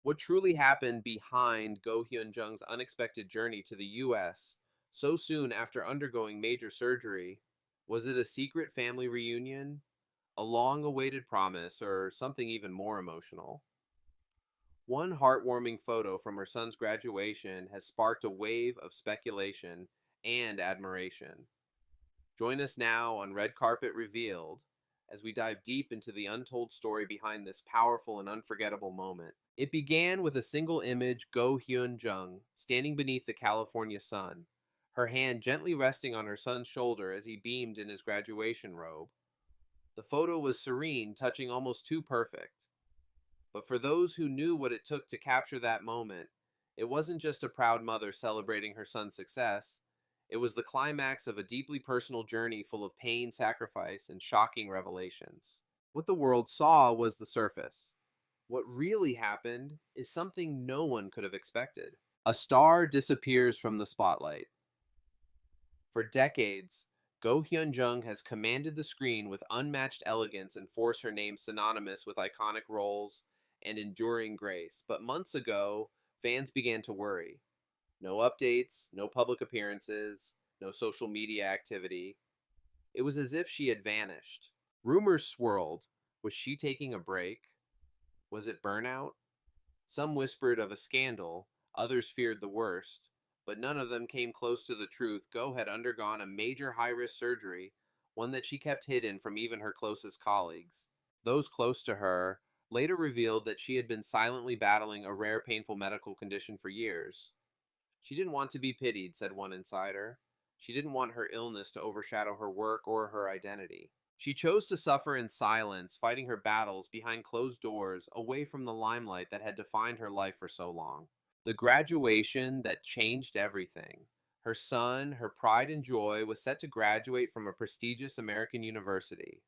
What truly happened behind Go Hyun-jung's unexpected journey to the US so soon after undergoing major surgery? Was it a secret family reunion, a long-awaited promise, or something even more emotional? One heartwarming photo from her son's graduation has sparked a wave of speculation and admiration. Join us now on Red Carpet Revealed as we dive deep into the untold story behind this powerful and unforgettable moment. It began with a single image: Go Hyun Jung standing beneath the California sun, her hand gently resting on her son's shoulder as he beamed in his graduation robe. The photo was serene, touching almost too perfect. But for those who knew what it took to capture that moment, it wasn't just a proud mother celebrating her son's success. It was the climax of a deeply personal journey full of pain, sacrifice, and shocking revelations. What the world saw was the surface. What really happened is something no one could have expected. A star disappears from the spotlight. For decades, Go Hyun-jung has commanded the screen with unmatched elegance and forced her name synonymous with iconic roles and enduring grace. But months ago, fans began to worry. No updates, no public appearances, no social media activity. It was as if she had vanished. Rumors swirled. Was she taking a break? Was it burnout? Some whispered of a scandal, others feared the worst, but none of them came close to the truth. Go had undergone a major high-risk surgery, one that she kept hidden from even her closest colleagues. Those close to her later revealed that she had been silently battling a rare painful medical condition for years. She didn't want to be pitied, said one insider. She didn't want her illness to overshadow her work or her identity. She chose to suffer in silence, fighting her battles behind closed doors, away from the limelight that had defined her life for so long. The graduation that changed everything. Her son, her pride and joy, was set to graduate from a prestigious American university.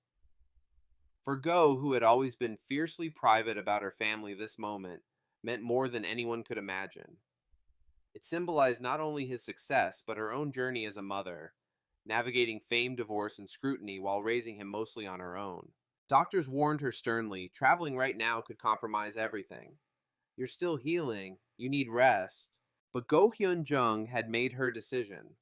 For Go, who had always been fiercely private about her family, this moment meant more than anyone could imagine. It symbolized not only his success, but her own journey as a mother, navigating fame, divorce, and scrutiny while raising him mostly on her own. Doctors warned her sternly, traveling right now could compromise everything. You're still healing, you need rest. But Go Hyun Jung had made her decision.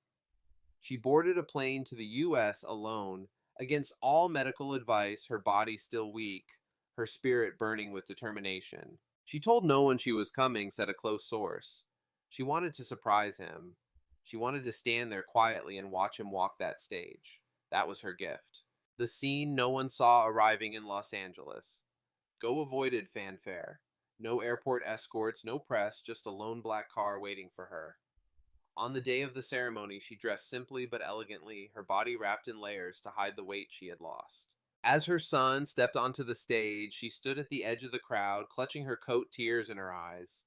She boarded a plane to the US alone, against all medical advice, her body still weak, her spirit burning with determination. She told no one she was coming, said a close source. She wanted to surprise him. She wanted to stand there quietly and watch him walk that stage. That was her gift. The scene no one saw arriving in Los Angeles. Go avoided fanfare. No airport escorts, no press, just a lone black car waiting for her. On the day of the ceremony, she dressed simply but elegantly, her body wrapped in layers to hide the weight she had lost. As her son stepped onto the stage, she stood at the edge of the crowd, clutching her coat, tears in her eyes.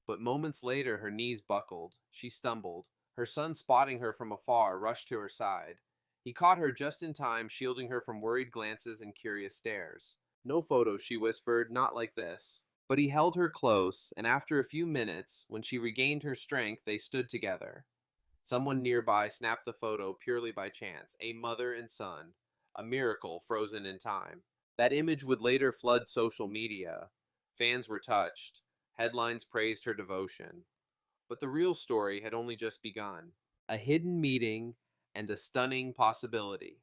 But moments later, her knees buckled. She stumbled. Her son, spotting her from afar, rushed to her side. He caught her just in time, shielding her from worried glances and curious stares. No photos, she whispered, not like this. But he held her close, and after a few minutes, when she regained her strength, they stood together. Someone nearby snapped the photo purely by chance, a mother and son, a miracle frozen in time. That image would later flood social media. Fans were touched. Headlines praised her devotion. But the real story had only just begun. A hidden meeting and a stunning possibility.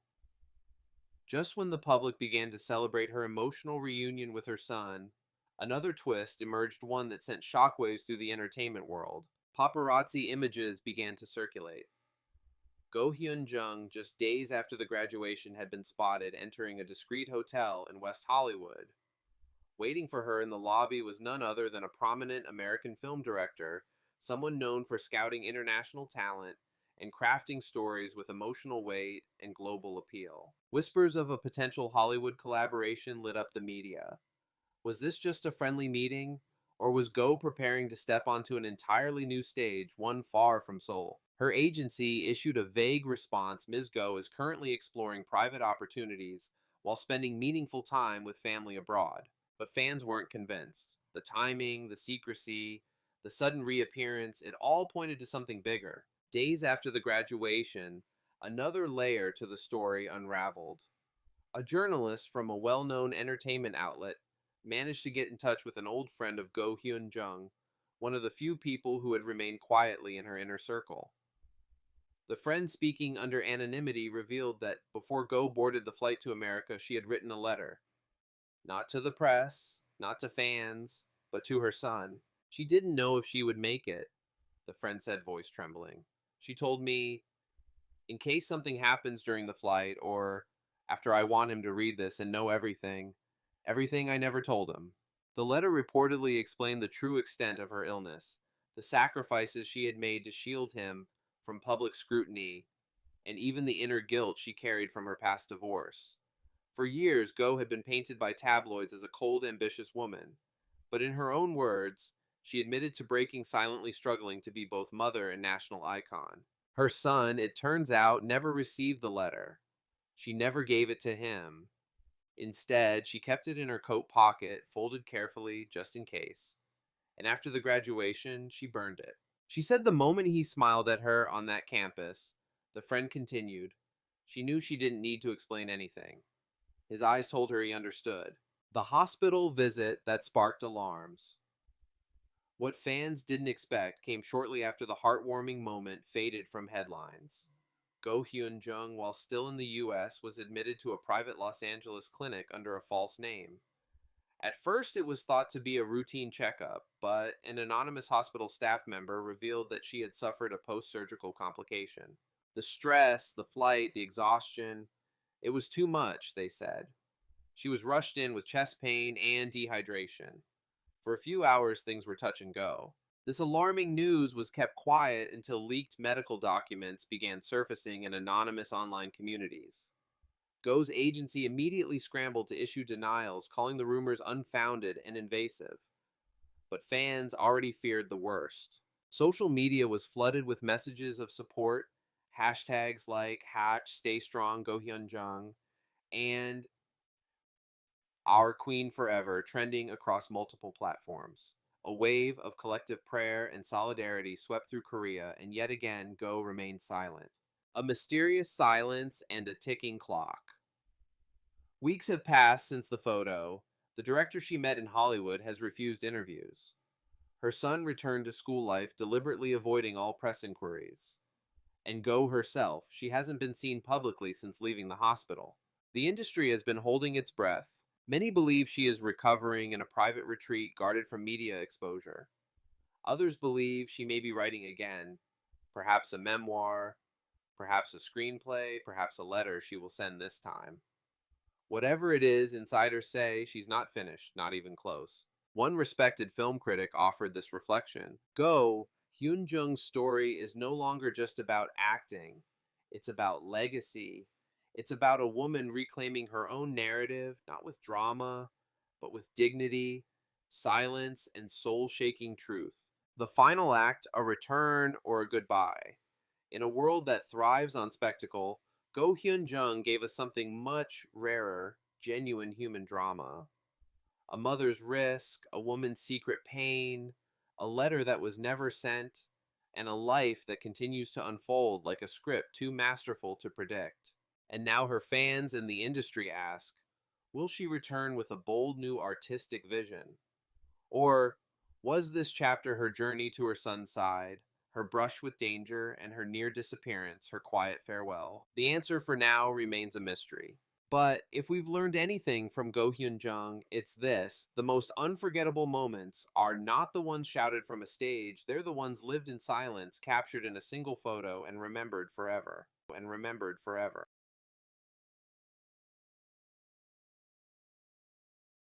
Just when the public began to celebrate her emotional reunion with her son, another twist emerged, one that sent shockwaves through the entertainment world. Paparazzi images began to circulate. Go Hyun Jung, just days after the graduation, had been spotted entering a discreet hotel in West Hollywood. Waiting for her in the lobby was none other than a prominent American film director, someone known for scouting international talent and crafting stories with emotional weight and global appeal. Whispers of a potential Hollywood collaboration lit up the media. Was this just a friendly meeting, or was Go preparing to step onto an entirely new stage, one far from Seoul? Her agency issued a vague response: Ms. Go is currently exploring private opportunities while spending meaningful time with family abroad. But fans weren't convinced. The timing, the secrecy, the sudden reappearance, it all pointed to something bigger. Days after the graduation, another layer to the story unraveled. A journalist from a well-known entertainment outlet managed to get in touch with an old friend of Go Hyun-jung, one of the few people who had remained quietly in her inner circle. The friend speaking under anonymity revealed that before Go boarded the flight to America, she had written a letter, not to the press, not to fans, but to her son. She didn't know if she would make it, the friend said, voice trembling. She told me, in case something happens during the flight, or after I want him to read this and know everything, everything I never told him. The letter reportedly explained the true extent of her illness, the sacrifices she had made to shield him from public scrutiny, and even the inner guilt she carried from her past divorce. For years, Go had been painted by tabloids as a cold, ambitious woman, but in her own words, she admitted to breaking silently struggling to be both mother and national icon. Her son, it turns out, never received the letter. She never gave it to him. Instead, she kept it in her coat pocket, folded carefully, just in case. And after the graduation, she burned it. She said the moment he smiled at her on that campus, the friend continued, she knew she didn't need to explain anything. His eyes told her he understood. The hospital visit that sparked alarms. What fans didn't expect came shortly after the heartwarming moment faded from headlines. Go Hyun-jung, while still in the US, was admitted to a private Los Angeles clinic under a false name. At first, it was thought to be a routine checkup, but an anonymous hospital staff member revealed that she had suffered a post-surgical complication. The stress, the flight, the exhaustion, it was too much, they said. She was rushed in with chest pain and dehydration. For a few hours, things were touch and go. This alarming news was kept quiet until leaked medical documents began surfacing in anonymous online communities. Go's agency immediately scrambled to issue denials, calling the rumors unfounded and invasive. But fans already feared the worst. Social media was flooded with messages of support, hashtags like #Stay Strong Go Hyun-jung, and Our Queen Forever trending across multiple platforms. A wave of collective prayer and solidarity swept through Korea, and yet again, Go remained silent. A mysterious silence and a ticking clock. Weeks have passed since the photo. The director she met in Hollywood has refused interviews. Her son returned to school life, deliberately avoiding all press inquiries. And Go herself, she hasn't been seen publicly since leaving the hospital. The industry has been holding its breath. Many believe she is recovering in a private retreat guarded from media exposure. Others believe she may be writing again, perhaps a memoir, perhaps a screenplay, perhaps a letter she will send this time. Whatever it is, insiders say she's not finished, not even close. One respected film critic offered this reflection. Go, Hyun-jung's story is no longer just about acting. It's about legacy. It's about a woman reclaiming her own narrative, not with drama, but with dignity, silence, and soul-shaking truth. The final act, a return or a goodbye. In a world that thrives on spectacle, Go Hyun-jung gave us something much rarer, genuine human drama. A mother's risk, a woman's secret pain, a letter that was never sent, and a life that continues to unfold like a script too masterful to predict. And now her fans and the industry ask, will she return with a bold new artistic vision? Or was this chapter her journey to her son's side, her brush with danger, and her near disappearance, her quiet farewell? The answer for now remains a mystery. But if we've learned anything from Go Hyun-jung, it's this. The most unforgettable moments are not the ones shouted from a stage, they're the ones lived in silence, captured in a single photo, and remembered forever.